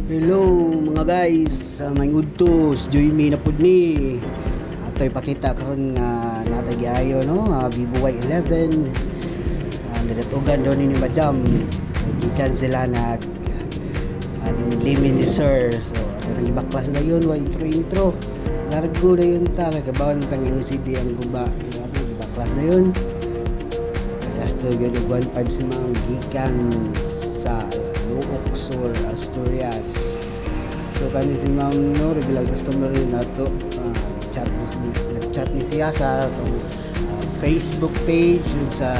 Hello mga guys, may udtos join me na pud ni. Atoy pakita karon nga natay giayo no, Vivo Y11. Nadatugan daw ni Madam. Gikan sila na limin ni Sir. So ato nang ibaklas na yun, intro. Largo na yun ta kay kabawan kang LCD ang guba. So ato ibaklas na yun. Just to get 1.5 si mga gikan sa Luok Sur, Asturias. So kani si Ma'am no, regular customer rin nato. Nag-chat ni siya sa Facebook page ug sa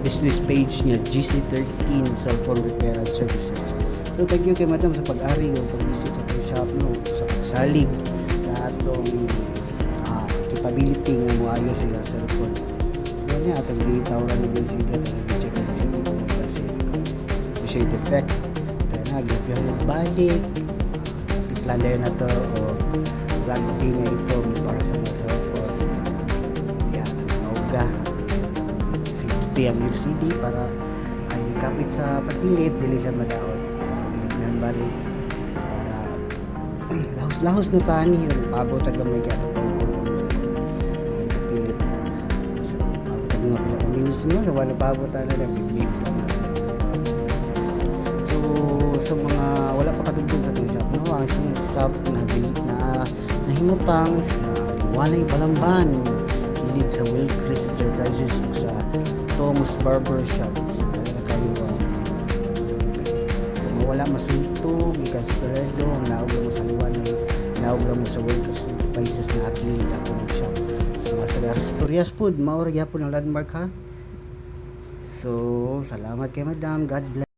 business page niya GC13 Cellphone Repair and Services. So thank you kay Madam sa pag-ari ug pag-visit sa atong shop no, sa pagsalig sa atong capability nga moayo sa iyang cellphone. Yan niya atong gitawran ng LCD at check ang LCD kasi siya defect. Kaya nag-grab yung magbalik. Itlan na na to o plan magingay ito para sa mga cellphone. Yan, nauga. Safety ang LCD para ay kapit sa pagpilit, dili siya madaot. Pagpilit balik para lahos-lahos na tani yung pabot at gamay kaya itong pagpilit. So, pabot at mga pala kaminis no, sa wala pabot na bibig. Sa mga wala pa kadugtong sa itong shop no, ang shop na nahimutang sa Walay Balamban gilid sa Wilcris Enterprises o sa Thomas Barber Shop. So na kayo sa mga wala masunto gikan sa Toledo ang naog mo sa liwanay, naog mo sa Wilcris Enterprises na akilid ako ng shop. So mga taga Asturias food mao ra gyapon ang landmark ha. So salamat kay Madam, God bless.